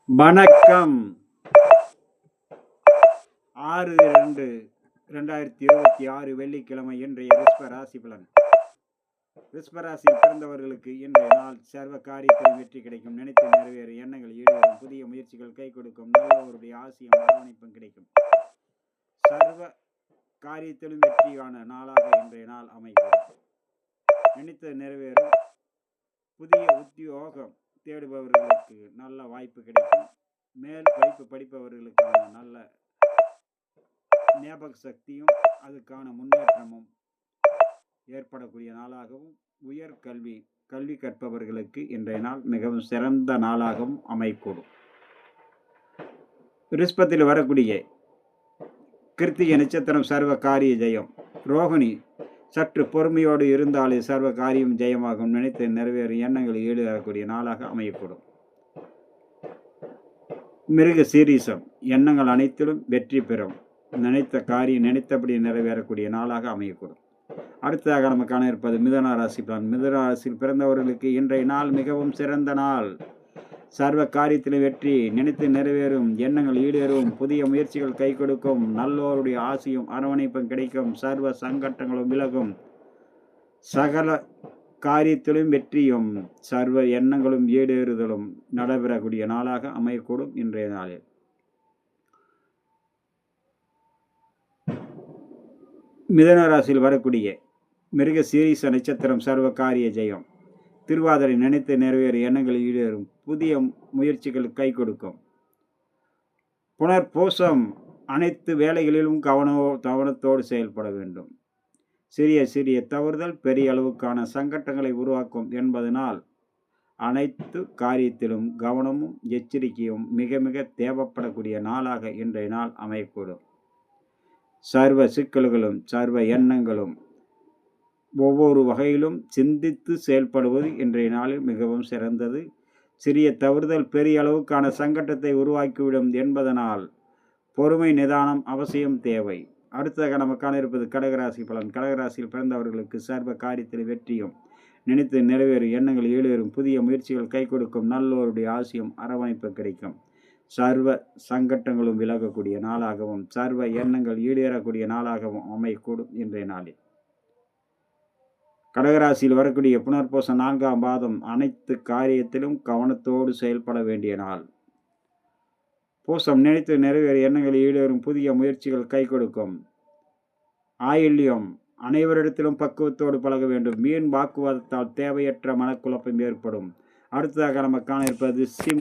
வணக்கம். 6/2/2026 வெள்ளிக்கிழமை இன்றைய ரிஷபராசி பலன். ரிஷபராசியில் பிறந்தவர்களுக்கு இன்றைய நாள் சர்வ காரியத்திலும் வெற்றி கிடைக்கும். நினைத்து நிறைவேறும் எண்ணங்கள் ஈடேறும். புதிய முயற்சிகள் கை கொடுக்கும். நல்லவருடைய ஆசியும் அரவணைப்பும் கிடைக்கும். சர்வ காரியத்திலும் வெற்றியான நாளாக இன்றைய நாள் அமைக்கும். நினைத்து நிறைவேறும். புதிய உத்தியோகம் தேடுபவர்களுக்கு நல்ல வாய்ப்பு கிடைக்கும். மேல் படிப்பு படிப்பவர்களுக்கான நல்ல ஞாபக சக்தியும் அதுக்கான முன்னேற்றமும் ஏற்படக்கூடிய நாளாகவும், உயர் கல்வி கற்பவர்களுக்கு இன்றைய நாள் மிகவும் சிறந்த நாளாகவும் அமையக்கூடும். ரிஷபத்தில் வரக்கூடிய கிருத்திகை நட்சத்திரம் சர்வ காரிய ஜெயம். ரோகிணி சற்று பொறுமையோடு இருந்தாலே சர்வ காரியம் ஜெயமாகும். நினைத்து நிறைவேறும் எண்ணங்கள் ஈடுபடக்கூடிய நாளாக அமையக்கூடும். மிருக சீரிசம் எண்ணங்கள் அனைத்திலும் வெற்றி பெறும். நினைத்த காரியம் நினைத்தபடி நிறைவேறக்கூடிய நாளாக அமையக்கூடும். அடுத்ததாக நம்ம காண இருப்பது மிதுன ராசி பலன். மிதுன ராசியில் பிறந்தவர்களுக்கு இன்றைய நாள் மிகவும் சிறந்த நாள். சர்வ காரியத்திலும் வெற்றி. நினைத்து நிறைவேறும் எண்ணங்கள் ஈடேறும். புதிய முயற்சிகள் கை கொடுக்கும். நல்லோருடைய ஆசையும் அரவணைப்பும் கிடைக்கும். சர்வ சங்கட்டங்களும் விலகும். சகல காரியத்திலும் வெற்றியும் சர்வ எண்ணங்களும் ஈடேறுதலும் நடைபெறக்கூடிய நாளாக அமையக்கூடும். இன்றைய நாளில் மிதுன ராசியில் வரக்கூடிய மிருக சீரிச நட்சத்திரம் சர்வ காரிய ஜெயம். திருவாதிரை நினைத்து நிறைவேறும் எண்ணங்கள் ஈடேறும். புதிய முயற்சிகள் கை கொடுக்கும். புனர்பூசம் அனைத்து வேலைகளிலும் கவனத்தோடு செயல்பட வேண்டும். சிறிய சிறிய தவறுதல் பெரிய அளவுக்கான சங்கட்டங்களை உருவாக்கும் என்பதனால் அனைத்து காரியத்திலும் கவனமும் எச்சரிக்கையும் மிக மிக தேவைப்படக்கூடிய நாளாக இன்றைய நாள் அமையக்கூடும். சர்வ சிக்கல்களும் சர்வ எண்ணங்களும் ஒவ்வொரு வகையிலும் சிந்தித்து செயல்படுவது இன்றைய நாளில் மிகவும் சிறந்தது. சிறிய தவறுதல் பெரிய அளவுக்கான சங்கட்டத்தை உருவாக்கிவிடும் என்பதனால் பொறுமை நிதானம் அவசியம் தேவை. அடுத்ததாக நம்ம காண இருப்பது கடகராசி பலன். கடகராசியில் பிறந்தவர்களுக்கு சர்வ காரியத்தில் வெற்றியும். நினைத்து நிறைவேறும் எண்ணங்கள் ஈடேறும். புதிய முயற்சிகள் கை கொடுக்கும். நல்லோருடைய ஆசையும் அரவணைப்பு கிடைக்கும். சர்வ சங்கட்டங்களும் விலகக்கூடிய நாளாகவும் சர்வ எண்ணங்கள் ஈடேறக்கூடிய நாளாகவும் அமையக்கூடும். இன்றைய நாளில் கடகராசியில் வரக்கூடிய புனர்பூசம் 4ஆம் பாதம் அனைத்து காரியத்திலும் கவனத்தோடு செயல்பட வேண்டிய நாள். பூசம் நினைத்து நிறைவேற எண்ணங்கள் ஈடேறும். புதிய முயற்சிகள் கை கொடுக்கும். ஆயில்யம் அனைவரிடத்திலும் பக்குவத்தோடு பழக வேண்டும். மீன் வாக்குவாதத்தால் தேவையற்ற மனக்குழப்பம் ஏற்படும். அடுத்ததாக நம்ம காண இருப்பது